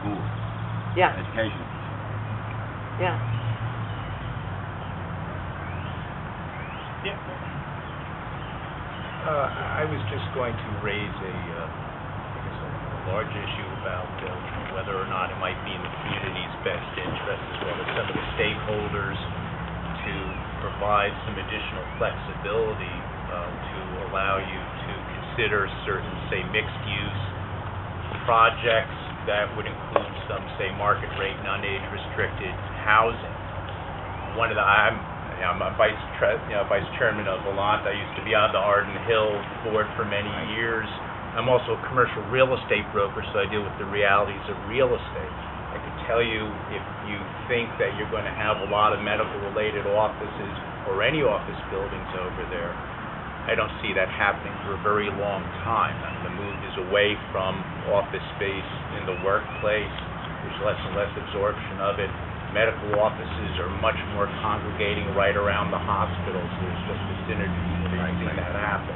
school, Yeah, education. yeah. Yeah. I was just going to raise I guess a large issue about whether or not it might be in the community's best interest, as well as some of the stakeholders, to provide some additional flexibility to allow you to consider certain, say, mixed-use projects that would include some, say, market rate, non-age restricted housing. I'm a vice chairman of Volant. I used to be on the Arden Hill board for many years. I'm also a commercial real estate broker, so I deal with the realities of real estate. I could tell you, if you think that you're going to have a lot of medical-related offices or any office buildings over there, I don't see that happening for a very long time. The move is away from office space in the workplace. There's less and less absorption of it. Medical offices are much more congregating right around the hospitals. There's just a synergy seeing that happen.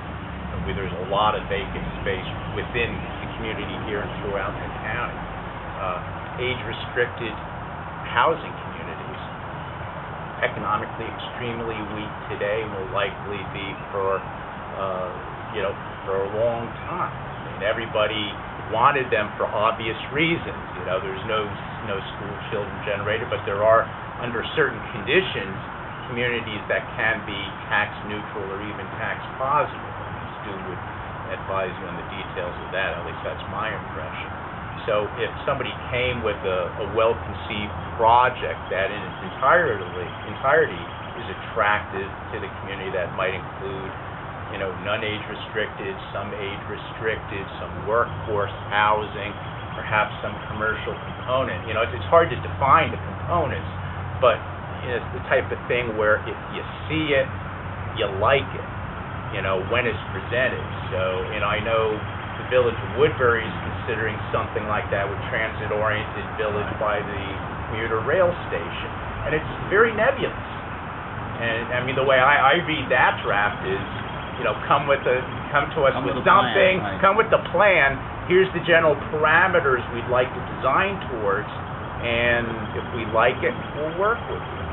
There's a lot of vacant space within the community here and throughout the county. Age-restricted housing communities, economically extremely weak today, will likely be for a long time. I mean, everybody wanted them for obvious reasons. There's no school children generated, but there are, under certain conditions, communities that can be tax neutral or even tax positive. Stu would advise you on the details of that. At least that's my impression. So if somebody came with a well-conceived project that in its entirety is attractive to the community, that might include none age restricted, some age restricted, some workforce housing, perhaps some commercial component. It's hard to define the components, but it's the type of thing where if you see it, you like it, when it's presented. So, I know the Village of Woodbury is considering something like that with transit-oriented village by the commuter rail station, and it's very nebulous. And I mean, the way I read that draft is, come to us with something, come with the plan. Here's the general parameters we'd like to design towards, and if we like it, we'll work with you.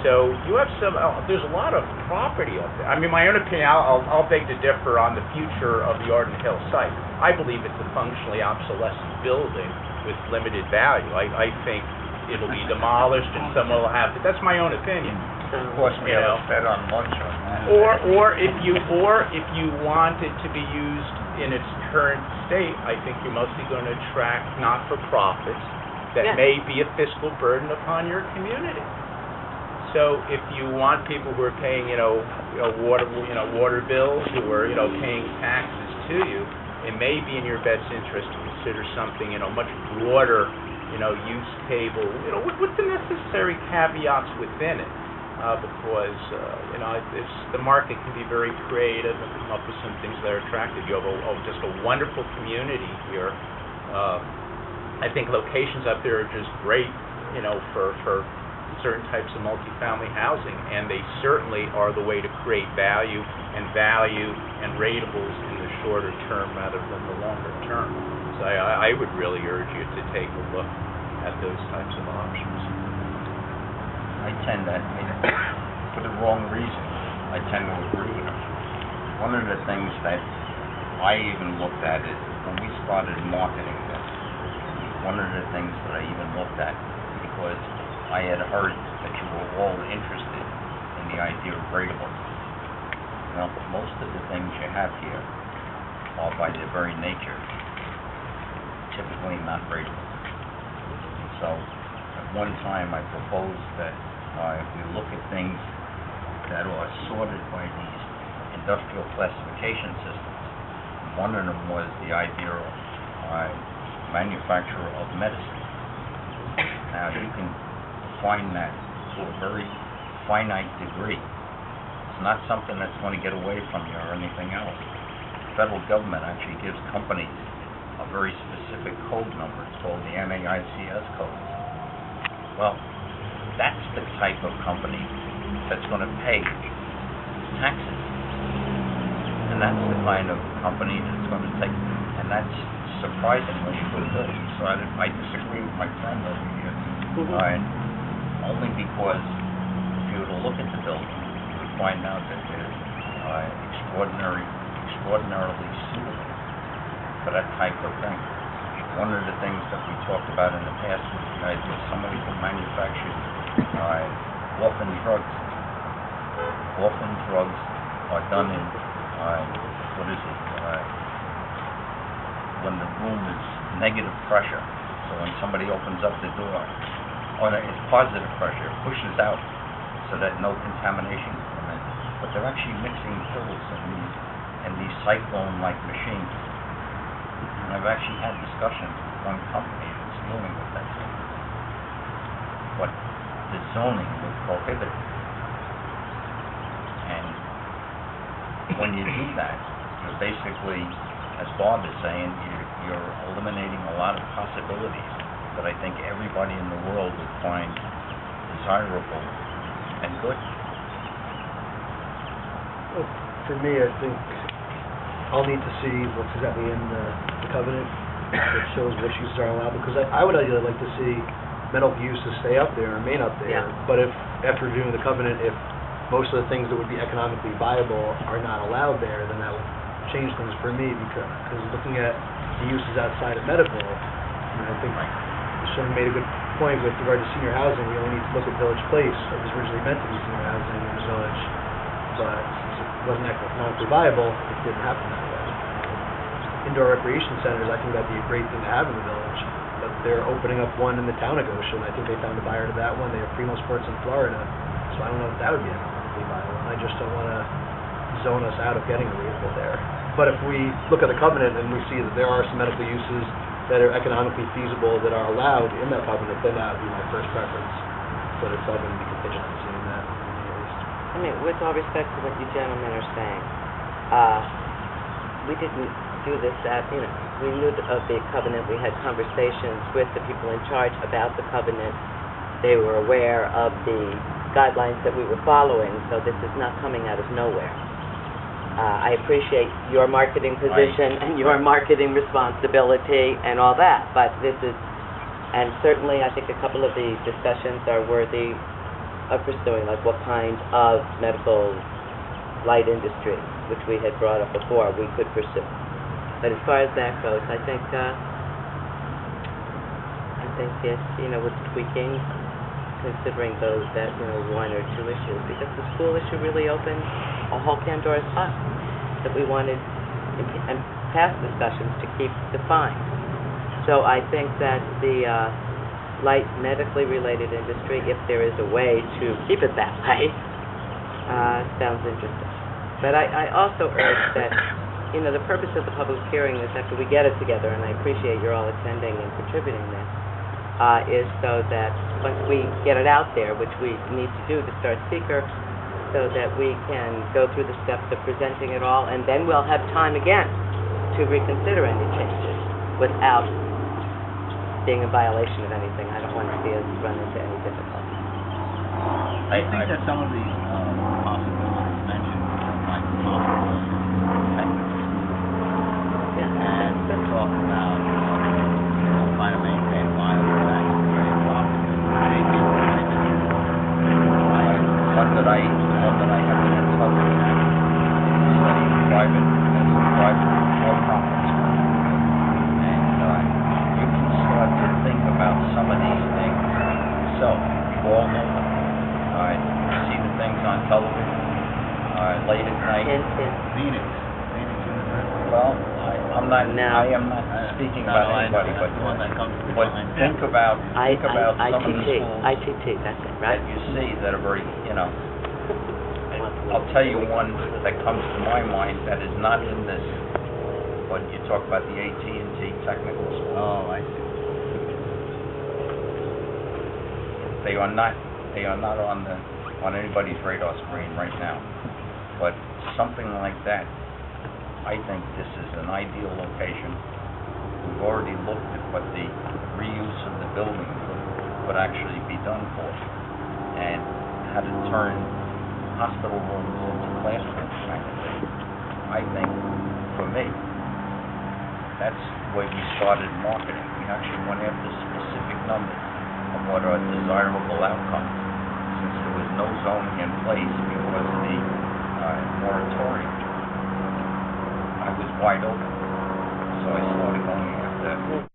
So you have there's a lot of property up there. I mean, my own opinion, I'll beg to differ on the future of the Arden Hill site. I believe it's a functionally obsolescent building with limited value. I think it'll be demolished and someone will have to. That's my own opinion. Of course, we have fed on lunch on that. Or if you want it to be used in its current state, I think you're mostly going to attract not-for-profits that may be a fiscal burden upon your community. So if you want people who are paying, water bills, who are, paying taxes to you, it may be in your best interest to consider something, much broader, use table, with the necessary caveats within it. Because the market can be very creative and come up with some things that are attractive. You have just a wonderful community here. I think locations up there are just great, for certain types of multifamily housing, and they certainly are the way to create value and rateables in the shorter term rather than the longer term. So I would really urge you to take a look at those types of options. I tend to, for the wrong reason, I tend to agree with them. One of the things that I even looked at is when we started marketing this, one of the things that I even looked at, because I had heard that you were all interested in the idea of rateables. Well, most of the things you have here are by their very nature typically not rateable. So at one time I proposed that if we look at things that are sorted by these industrial classification systems, one of them was the idea of manufacturer of medicine. Now you can define that to a very finite degree. It's not something that's going to get away from you or anything else. The federal government actually gives companies a very specific code number. It's called the NAICS code. Well, that's the type of company that's going to pay taxes. And that's the kind of company that's going to take, and and that's surprisingly good. So I disagree with my friend over here. Only because if you were to look at the building, you would find out that there's extraordinarily suitable for that type of thing. One of the things that we talked about in the past was the idea of somebody who manufactured orphan drugs. Orphan drugs are done in, when the room is negative pressure. So when somebody opens up the door, or it's positive pressure, it pushes out so that no contamination can come in. But they're actually mixing pills in these cyclone-like machines. And I've actually had discussions with one company that's dealing with that thing. But the zoning would prohibit it. And when you do that, you're basically, as Bob is saying, you're eliminating a lot of possibilities that I think everybody in the world would find desirable and good. Well, for me, I think I'll need to see what's exactly in the covenant that shows which uses are allowed, because I would ideally like to see medical uses stay up there, remain up there. Yeah. But if, after reviewing the covenant, if most of the things that would be economically viable are not allowed there, then that would change things for me, because looking at the uses outside of medical, I think Sean made a good point with regard to senior housing. We only need to look at Village Place. It was originally meant to be senior housing in the village, but since it wasn't economically viable, it didn't happen that way. Indoor recreation centers, I think that'd be a great thing to have in the village, but they're opening up one in the town of Goshen. I think they found a buyer to that one. They have Primo Sports in Florida, so I don't know if that would be economically viable. I just don't want to zone us out of getting a vehicle there. But if we look at the covenant and we see that there are some medical uses that are economically feasible that are allowed in that covenant, then that would be my first preference. But it's all going to be contingent on seeing that. I mean, with all respect to what you gentlemen are saying, we didn't do this we knew of the covenant. We had conversations with the people in charge about the covenant. They were aware of the guidelines that we were following, so this is not coming out of nowhere. I appreciate your marketing position and your marketing responsibility and all that, but this is, and certainly I think a couple of the discussions are worthy of pursuing, like what kind of medical light industry, which we had brought up before, we could pursue. But as far as that goes, I think yes, with tweaking, considering those that, one or two issues, because the school issue really opened a whole Pandora's box that we wanted in past discussions to keep defined. So I think that the light medically related industry, if there is a way to keep it that way, sounds interesting. But I also urge that, the purpose of the public hearing is after we get it together, and I appreciate you're all attending and contributing this, is so that once we get it out there, which we need to do to start seeker, so that we can go through the steps of presenting it all, and then we'll have time again to reconsider any changes without being in violation of anything. I don't want to see us run into any difficulties. I think that some of these possibilities mentioned, like possible and talk about trying to maintain viable One that I have been in touch with studying private for-profits. And you can start to think about some of these things yourself. You all know them. You see the things on television late at night. Phoenix. Well, I am not speaking about anybody, but think about some of the schools ITT, that's it, right? that you see that are very, I'll tell you one that comes to my mind that is not in this, but you talk about the AT&T Technical School. Oh, I see. They are not on anybody's radar screen right now, but something like that, I think this is an ideal location. We've already looked at what the reuse of the building would actually be done for, and how to turn hospital rooms into classrooms kind of thing. I think, for me, that's the way we started marketing. We actually went after specific numbers of what are desirable outcomes. Since there was no zoning in place because of the moratorium, I was wide open. So I started going after